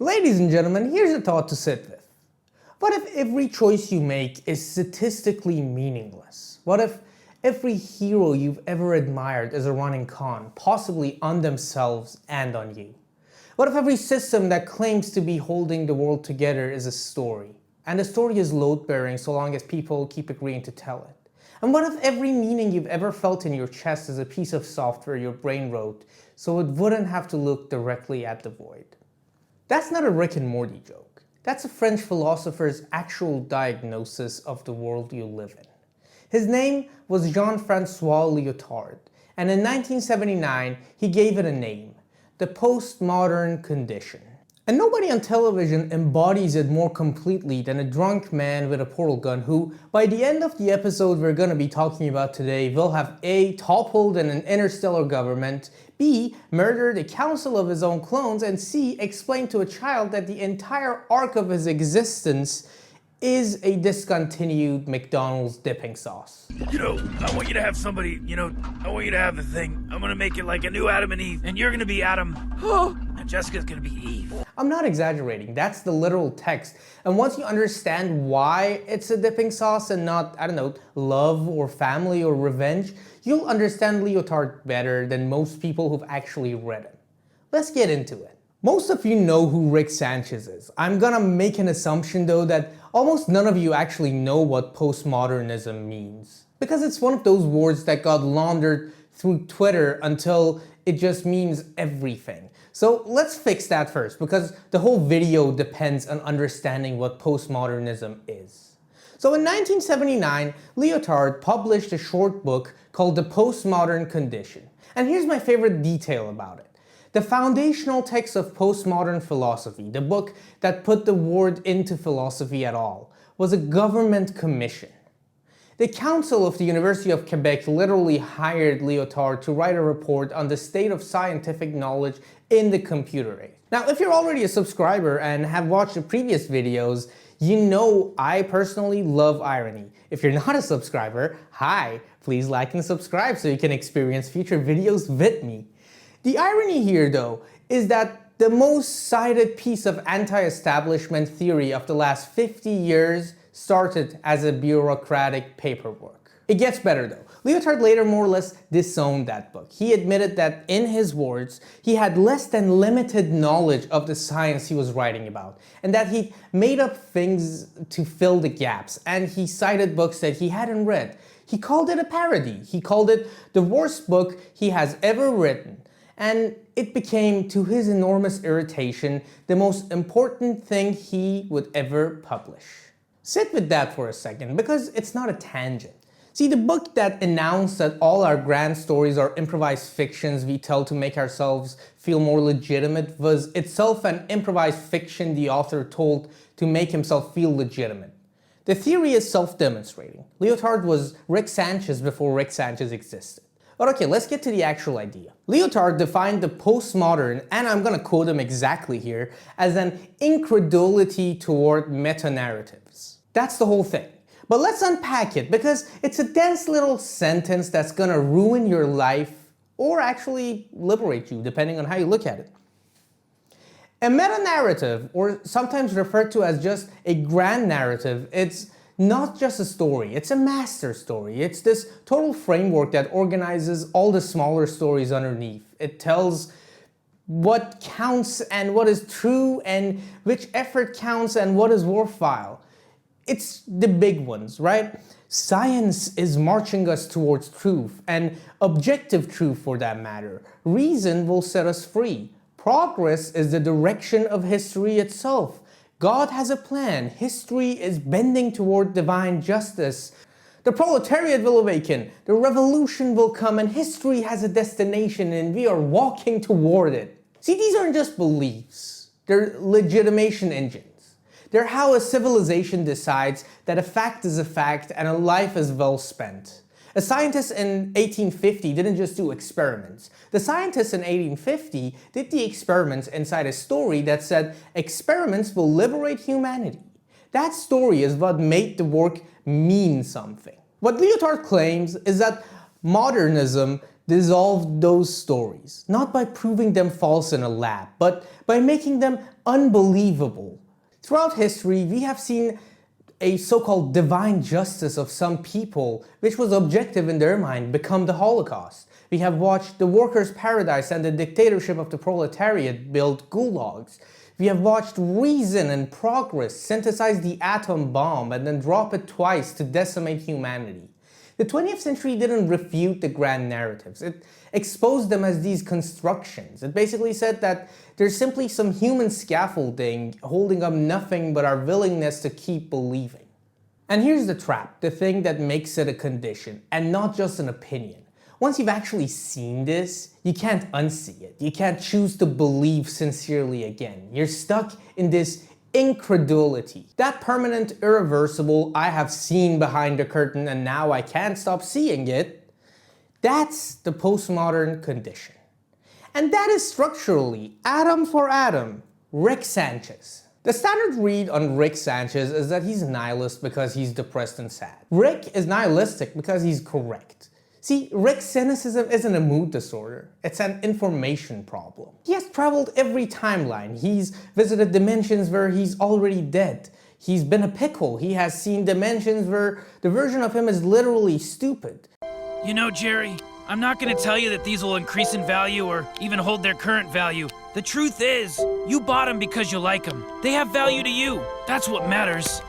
Ladies and gentlemen, here's a thought to sit with. What if every choice you make is statistically meaningless? What if every hero you've ever admired is a running con, possibly on themselves and on you? What if every system that claims to be holding the world together is a story? And the story is load-bearing so long as people keep agreeing to tell it. And what if every meaning you've ever felt in your chest is a piece of software your brain wrote so it wouldn't have to look directly at the void? That's not a Rick and Morty joke. That's a French philosopher's actual diagnosis of the world you live in. His name was Jean-François Lyotard, and in 1979 he gave it a name: the postmodern condition. And nobody on television embodies it more completely than a drunk man with a portal gun who, by the end of the episode we're going to be talking about today, will have A. toppled in an interstellar government, B. murdered a council of his own clones, and C. explained to a child that the entire arc of his existence is a discontinued McDonald's dipping sauce. I want you to have somebody, I want you to have the thing. I'm gonna make it like a new Adam and Eve, and you're gonna be Adam, and Jessica's gonna be Eve. I'm not exaggerating, that's the literal text. And once you understand why it's a dipping sauce and not, love or family or revenge, you'll understand Lyotard better than most people who've actually read him. Let's get into it. Most of you know who Rick Sanchez is. I'm gonna make an assumption though that almost none of you actually know what postmodernism means. Because it's one of those words that got laundered through Twitter until it just means everything. So let's fix that first, because the whole video depends on understanding what postmodernism is. So in 1979, Lyotard published a short book called The Postmodern Condition. And here's my favorite detail about it. The foundational text of postmodern philosophy, the book that put the word into philosophy at all, was a government commission. The Council of the University of Quebec literally hired Lyotard to write a report on the state of scientific knowledge in the computer age. Now, if you're already a subscriber and have watched the previous videos, you know I personally love irony. If you're not a subscriber, hi, please like and subscribe so you can experience future videos with me. The irony here, though, is that the most cited piece of anti-establishment theory of the last 50 years started as a bureaucratic paperwork. It gets better, though. Lyotard later more or less disowned that book. He admitted that, in his words, he had less than limited knowledge of the science he was writing about, and that he made up things to fill the gaps, and he cited books that he hadn't read. He called it a parody. He called it the worst book he has ever written. And it became, to his enormous irritation, the most important thing he would ever publish. Sit with that for a second, because it's not a tangent. See, the book that announced that all our grand stories are improvised fictions we tell to make ourselves feel more legitimate was itself an improvised fiction the author told to make himself feel legitimate. The theory is self-demonstrating. Lyotard was Rick Sanchez before Rick Sanchez existed. But okay, let's get to the actual idea. Lyotard defined the postmodern, and I'm gonna quote him exactly here, as an incredulity toward meta-narratives. That's the whole thing. But let's unpack it, because it's a dense little sentence that's gonna ruin your life, or actually liberate you, depending on how you look at it. A meta-narrative, or sometimes referred to as just a grand narrative, it's not just a story, it's a master story. It's this total framework that organizes all the smaller stories underneath. It tells what counts and what is true and which effort counts and what is worthwhile. It's the big ones, right? Science is marching us towards truth, and objective truth for that matter. Reason will set us free. Progress is the direction of history itself. God has a plan. History is bending toward divine justice. The proletariat will awaken. The revolution will come, and history has a destination, and we are walking toward it. See, these aren't just beliefs. They're legitimation engines. They're how a civilization decides that a fact is a fact and a life is well spent. A scientist in 1850 didn't just do experiments. The scientists in 1850 did the experiments inside a story that said experiments will liberate humanity. That story is what made the work mean something. What Lyotard claims is that modernism dissolved those stories, not by proving them false in a lab, but by making them unbelievable. Throughout history, we have seen a so-called divine justice of some people, which was objective in their mind, become the Holocaust. We have watched the workers' paradise and the dictatorship of the proletariat build gulags. We have watched reason and progress synthesize the atom bomb and then drop it twice to decimate humanity. The 20th century didn't refute the grand narratives. It exposed them as these constructions. It basically said that there's simply some human scaffolding holding up nothing but our willingness to keep believing. And here's the trap, the thing that makes it a condition and not just an opinion. Once you've actually seen this, you can't unsee it. You can't choose to believe sincerely again. You're stuck in this incredulity. That permanent, irreversible, I have seen behind the curtain and now I can't stop seeing it, that's the postmodern condition. And that is structurally, atom for atom, Rick Sanchez. The standard read on Rick Sanchez is that he's nihilist because he's depressed and sad. Rick is nihilistic because he's correct. See, Rick's cynicism isn't a mood disorder, it's an information problem. He has traveled every timeline. He's visited dimensions where he's already dead. He's been a pickle. He has seen dimensions where the version of him is literally stupid. You know, Jerry, I'm not gonna tell you that these will increase in value or even hold their current value. The truth is, you bought them because you like them. They have value to you. That's what matters.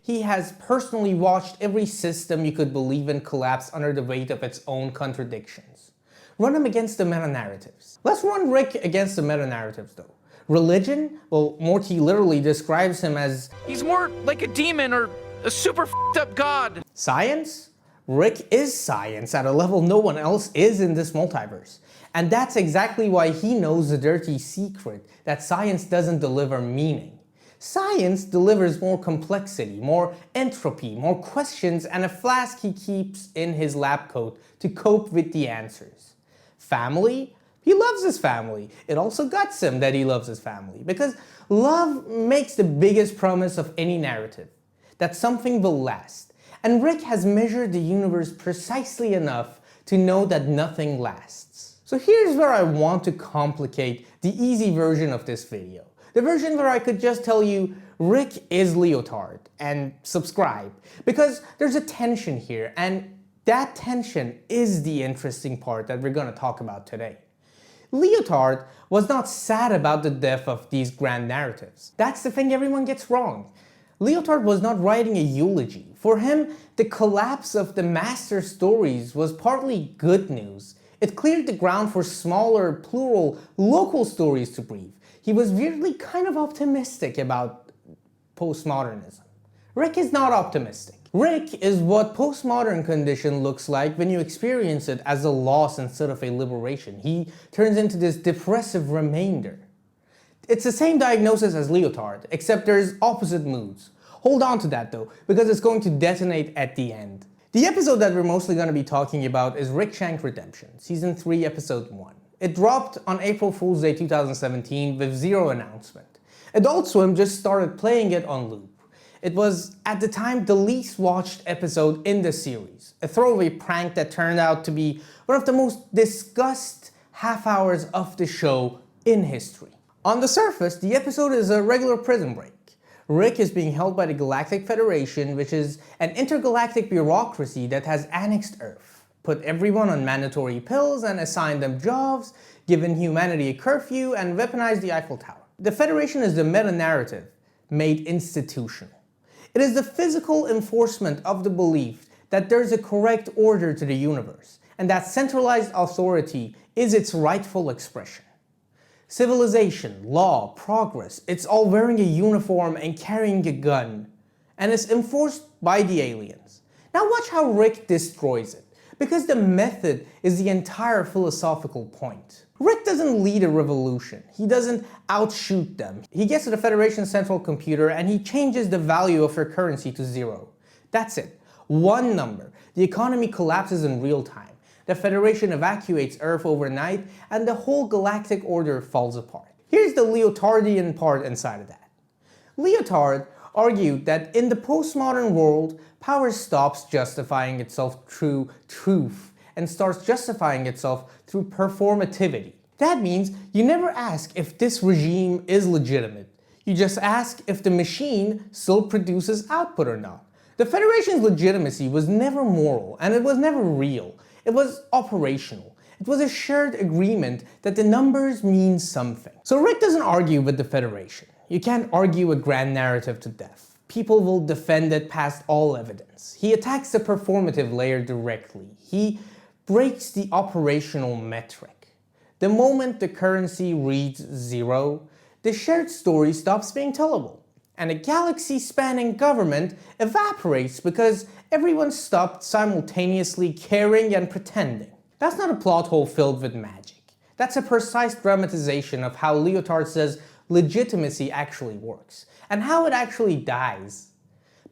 He has personally watched every system you could believe in collapse under the weight of its own contradictions. Run him against the meta-narratives. Let's run Rick against the meta-narratives though. Religion? Well, Morty literally describes him as he's more like a demon or a super f***ed up god. Science? Rick is science at a level no one else is in this multiverse. And that's exactly why he knows the dirty secret that science doesn't deliver meaning. Science delivers more complexity, more entropy, more questions, and a flask he keeps in his lab coat to cope with the answers. Family? He loves his family. It also guts him that he loves his family, because love makes the biggest promise of any narrative, that something will last. And Rick has measured the universe precisely enough to know that nothing lasts. So here's where I want to complicate the easy version of this video. The version where I could just tell you, Rick is Lyotard, and subscribe. Because there's a tension here, and that tension is the interesting part that we're gonna talk about today. Lyotard was not sad about the death of these grand narratives. That's the thing everyone gets wrong. Lyotard was not writing a eulogy. For him, the collapse of the master stories was partly good news. It cleared the ground for smaller, plural, local stories to breathe. He was weirdly kind of optimistic about postmodernism. Rick is not optimistic. Rick is what postmodern condition looks like when you experience it as a loss instead of a liberation. He turns into this depressive remainder. It's the same diagnosis as Lyotard, except there's opposite moods. Hold on to that though, because it's going to detonate at the end. The episode that we're mostly going to be talking about is Rickshank Rickdemption, Season 3, Episode 1. It dropped on April Fool's Day 2017 with zero announcement. Adult Swim just started playing it on loop. It was, at the time, the least watched episode in the series. A throwaway prank that turned out to be one of the most discussed half hours of the show in history. On the surface, the episode is a regular prison break. Rick is being held by the Galactic Federation, which is an intergalactic bureaucracy that has annexed Earth, put everyone on mandatory pills and assigned them jobs, given humanity a curfew, and weaponized the Eiffel Tower. The Federation is the meta-narrative made institutional. It is the physical enforcement of the belief that there's a correct order to the universe, and that centralized authority is its rightful expression. Civilization, law, progress, it's all wearing a uniform and carrying a gun, and it's enforced by the aliens. Now watch how Rick destroys it, because the method is the entire philosophical point. Rick doesn't lead a revolution. He doesn't outshoot them. He gets to the Federation's central computer and he changes the value of their currency to 0. That's it. One number. The economy collapses in real time. The Federation evacuates Earth overnight, and the whole galactic order falls apart. Here's the Lyotardian part inside of that. Lyotard argued that in the postmodern world, power stops justifying itself through truth and starts justifying itself through performativity. That means you never ask if this regime is legitimate. You just ask if the machine still produces output or not. The Federation's legitimacy was never moral, and it was never real. It was operational. It was a shared agreement that the numbers mean something. So Rick doesn't argue with the Federation. You can't argue a grand narrative to death. People will defend it past all evidence. He attacks the performative layer directly. He breaks the operational metric. The moment the currency reads 0, the shared story stops being tellable. And a galaxy-spanning government evaporates because everyone stopped simultaneously caring and pretending. That's not a plot hole filled with magic. That's a precise dramatization of how Lyotard says legitimacy actually works, and how it actually dies.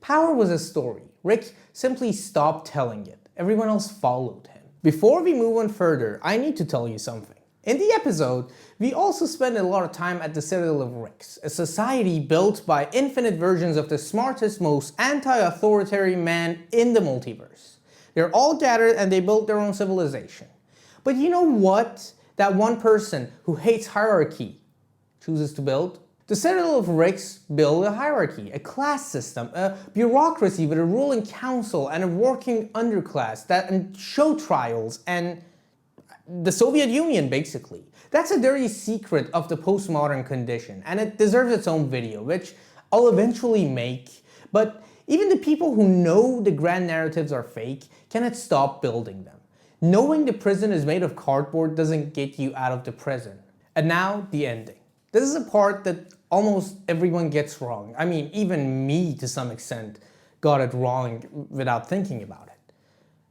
Power was a story. Rick simply stopped telling it. Everyone else followed him. Before we move on further, I need to tell you something. In the episode, we also spend a lot of time at the Citadel of Ricks, a society built by infinite versions of the smartest, most anti-authoritarian man in the multiverse. They're all gathered and they built their own civilization. But you know what that one person who hates hierarchy chooses to build? The Citadel of Ricks build a hierarchy, a class system, a bureaucracy with a ruling council and a working underclass and show trials and the Soviet Union, basically. That's a dirty secret of the postmodern condition, and it deserves its own video, which I'll eventually make. But even the people who know the grand narratives are fake cannot stop building them. Knowing the prison is made of cardboard doesn't get you out of the prison. And now, the ending. This is a part that almost everyone gets wrong. I mean, even me, to some extent, got it wrong without thinking about it.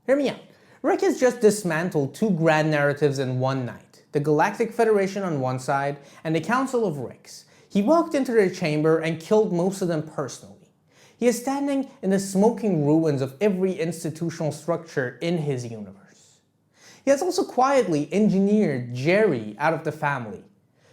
Hear me out. Rick has just dismantled 2 grand narratives in one night. The Galactic Federation on one side and the Council of Ricks. He walked into their chamber and killed most of them personally. He is standing in the smoking ruins of every institutional structure in his universe. He has also quietly engineered Jerry out of the family,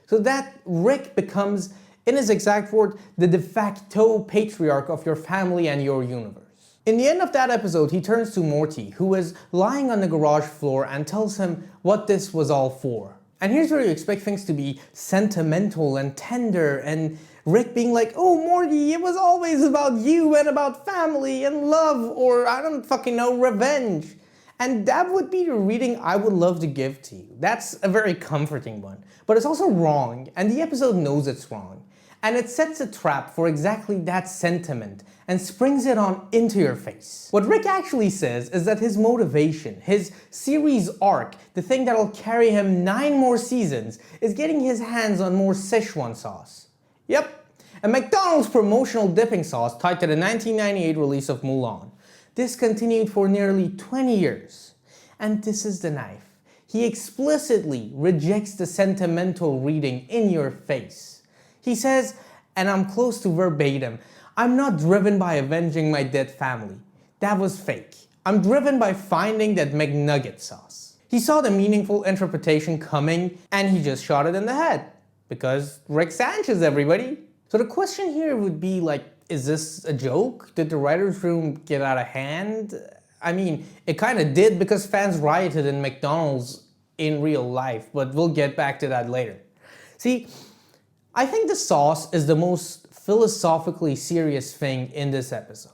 so that Rick becomes, in his exact word, the de facto patriarch of your family and your universe. In the end of that episode, he turns to Morty, who is lying on the garage floor, and tells him what this was all for. And here's where you expect things to be sentimental and tender, and Rick being like, "Oh Morty, it was always about you and about family and love, or I don't fucking know, revenge." And that would be the reading I would love to give to you. That's a very comforting one. But it's also wrong, and the episode knows it's wrong. And it sets a trap for exactly that sentiment and springs it on into your face. What Rick actually says is that his motivation, his series arc, the thing that'll carry him 9 more seasons, is getting his hands on more Szechuan sauce. Yep, a McDonald's promotional dipping sauce tied to the 1998 release of Mulan, discontinued for nearly 20 years. And this is the knife. He explicitly rejects the sentimental reading in your face. He says, and I'm close to verbatim, "I'm not driven by avenging my dead family. That was fake. I'm driven by finding that McNugget sauce." He saw the meaningful interpretation coming and he just shot it in the head. Because Rick Sanchez, everybody. So the question here would be like, is this a joke? Did the writer's room get out of hand? I mean, it kind of did because fans rioted in McDonald's in real life, but we'll get back to that later. See, I think the sauce is the most philosophically serious thing in this episode.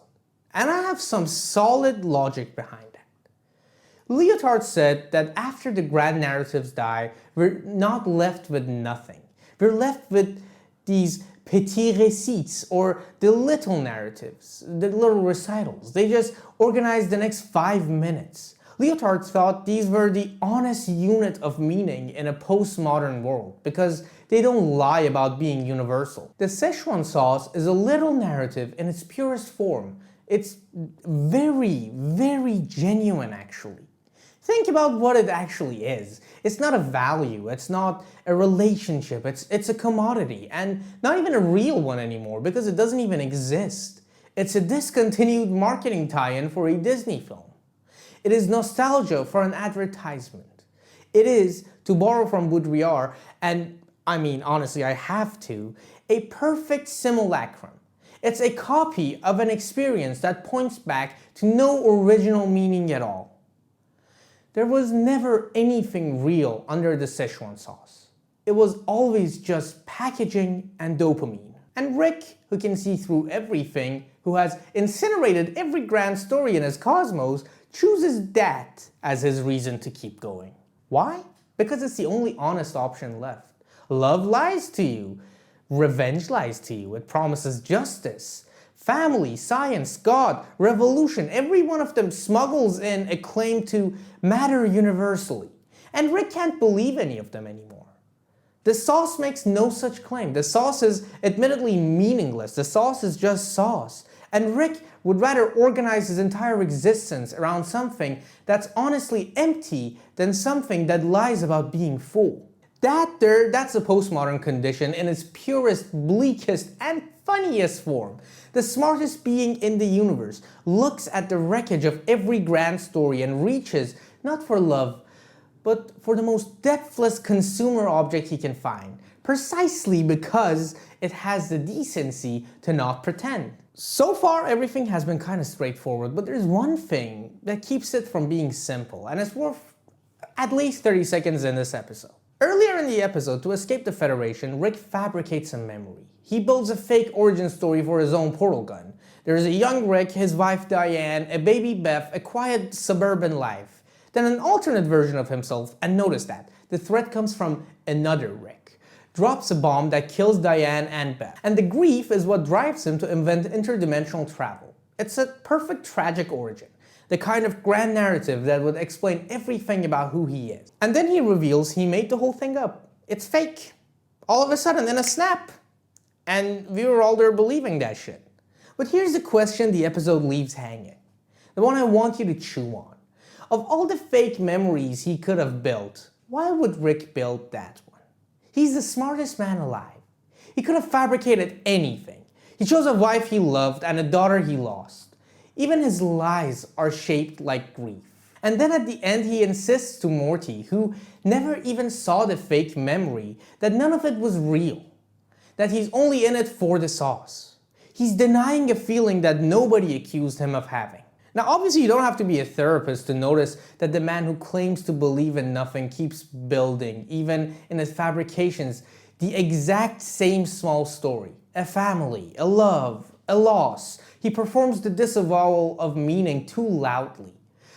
And I have some solid logic behind that. Lyotard said that after the grand narratives die, we're not left with nothing. We're left with these petits récits, or the little narratives, the little recitals. They just organize the next 5 minutes. Lyotard thought these were the honest unit of meaning in a postmodern world because they don't lie about being universal. The Szechuan sauce is a little narrative in its purest form. It's very, very genuine actually. Think about what it actually is. It's not a value, it's not a relationship, it's a commodity, and not even a real one anymore because it doesn't even exist. It's a discontinued marketing tie-in for a Disney film. It is nostalgia for an advertisement. It is, to borrow from Baudrillard, and I mean honestly I have to, a perfect simulacrum. It's a copy of an experience that points back to no original meaning at all. There was never anything real under the Szechuan sauce. It was always just packaging and dopamine. And Rick, who can see through everything, who has incinerated every grand story in his cosmos, chooses that as his reason to keep going. Why? Because it's the only honest option left. Love lies to you. Revenge lies to you. It promises justice. Family, science, God, revolution, every one of them smuggles in a claim to matter universally. And Rick can't believe any of them anymore. The sauce makes no such claim. The sauce is admittedly meaningless. The sauce is just sauce. And Rick would rather organize his entire existence around something that's honestly empty than something that lies about being full. That's a postmodern condition in its purest, bleakest, and funniest form. The smartest being in the universe looks at the wreckage of every grand story and reaches, not for love, but for the most depthless consumer object he can find, precisely because it has the decency to not pretend. So far, everything has been kind of straightforward, but there's one thing that keeps it from being simple, and it's worth at least 30 seconds in this episode. Earlier in the episode, to escape the Federation, Rick fabricates a memory. He builds a fake origin story for his own portal gun. There's a young Rick, his wife Diane, a baby Beth, a quiet suburban life. Then an alternate version of himself, and notice that the threat comes from another Rick. Drops a bomb that kills Diane and Beth. And the grief is what drives him to invent interdimensional travel. It's a perfect tragic origin. The kind of grand narrative that would explain everything about who he is. And then he reveals he made the whole thing up. It's fake. All of a sudden, in a snap. And we were all there believing that shit. But here's the question the episode leaves hanging. The one I want you to chew on. Of all the fake memories he could have built, why would Rick build that one? He's the smartest man alive. He could have fabricated anything. He chose a wife he loved and a daughter he lost. Even his lies are shaped like grief. And then at the end he insists to Morty, who never even saw the fake memory, that none of it was real. That he's only in it for the sauce. He's denying a feeling that nobody accused him of having. Now obviously you don't have to be a therapist to notice that the man who claims to believe in nothing keeps building, even in his fabrications, the exact same small story. A family, a love, a loss. He performs the disavowal of meaning too loudly.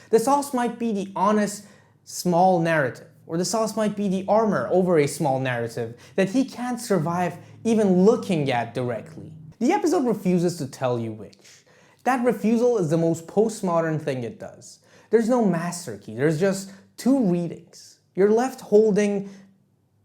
The sauce might be the honest, small narrative, or the sauce might be the armor over a small narrative that he can't survive even looking at directly. The episode refuses to tell you which. That refusal is the most postmodern thing it does. There's no master key, there's just two readings. You're left holding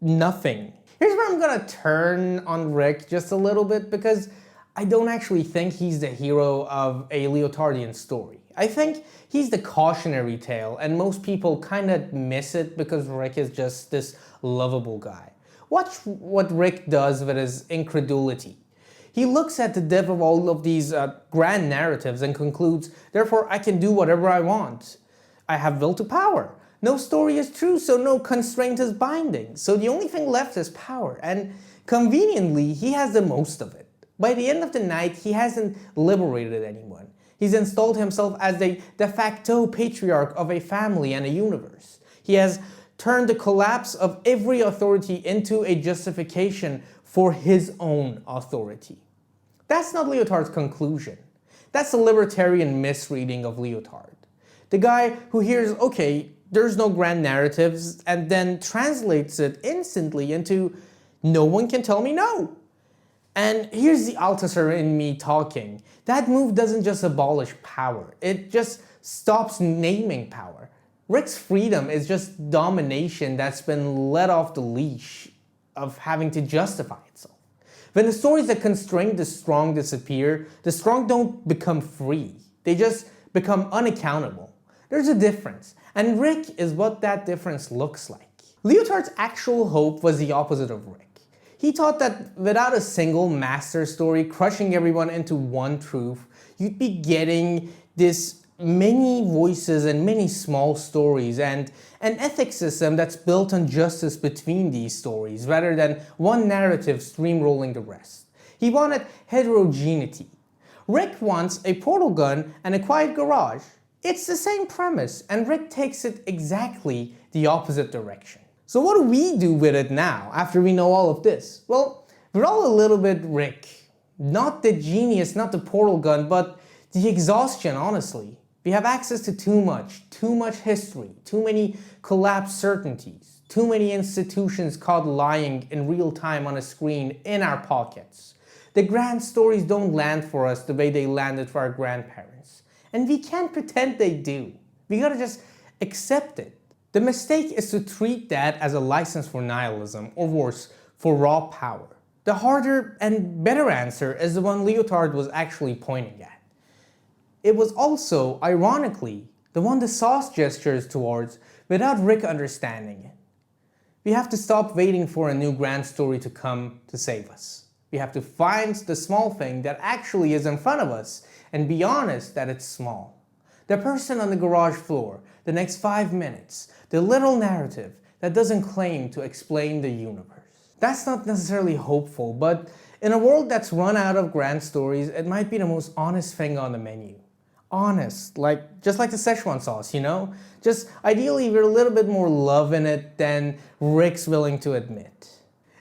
nothing. Here's where I'm gonna turn on Rick just a little bit, because I don't actually think he's the hero of a Lyotardian story. I think he's the cautionary tale, and most people kinda miss it because Rick is just this lovable guy. Watch what Rick does with his incredulity. He looks at the depth of all of these grand narratives and concludes, therefore I can do whatever I want. I have will to power. No story is true, so no constraint is binding. So the only thing left is power, and conveniently, he has the most of it. By the end of the night, he hasn't liberated anyone. He's installed himself as the de facto patriarch of a family and a universe. He has turned the collapse of every authority into a justification for his own authority. That's not Lyotard's conclusion. That's a libertarian misreading of Lyotard. The guy who hears, okay, there's no grand narratives, and then translates it instantly into, no one can tell me no. And here's the Althusser in me talking. That move doesn't just abolish power, it just stops naming power. Rick's freedom is just domination that's been let off the leash of having to justify itself. When the stories that constrain the strong disappear, the strong don't become free. They just become unaccountable. There's a difference, and Rick is what that difference looks like. Lyotard's actual hope was the opposite of Rick. He thought that without a single master story crushing everyone into one truth, you'd be getting this many voices and many small stories and an ethics system that's built on justice between these stories rather than one narrative streamrolling the rest. He wanted heterogeneity. Rick wants a portal gun and a quiet garage. It's the same premise, and Rick takes it exactly the opposite direction. So what do we do with it now, after we know all of this? Well, we're all a little bit Rick. Not the genius, not the portal gun, but the exhaustion, honestly. We have access to too much history, too many collapsed certainties, too many institutions caught lying in real time on a screen in our pockets. The grand stories don't land for us the way they landed for our grandparents. And we can't pretend they do. We gotta just accept it. The mistake is to treat that as a license for nihilism, or worse, for raw power. The harder and better answer is the one Lyotard was actually pointing at. It was also, ironically, the one the sauce gestures towards without Rick understanding it. We have to stop waiting for a new grand story to come to save us. We have to find the small thing that actually is in front of us and be honest that it's small. The person on the garage floor, the next 5 minutes, the little narrative that doesn't claim to explain the universe. That's not necessarily hopeful, but in a world that's run out of grand stories, it might be the most honest thing on the menu. Honest, just like the Szechuan sauce, you know? Just ideally we're a little bit more love in it than Rick's willing to admit.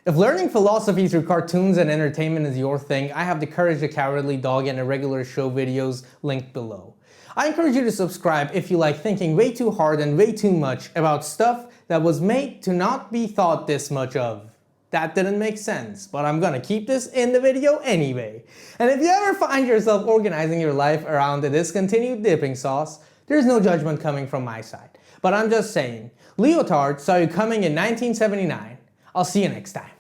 If learning philosophy through cartoons and entertainment is your thing, I have the Courage the Cowardly Dog and irregular show videos linked below. I encourage you to subscribe if you like thinking way too hard and way too much about stuff that was made to not be thought this much of. That didn't make sense, but I'm gonna keep this in the video anyway. And if you ever find yourself organizing your life around the discontinued dipping sauce, there's no judgment coming from my side. But I'm just saying, Lyotard saw you coming in 1979. I'll see you next time.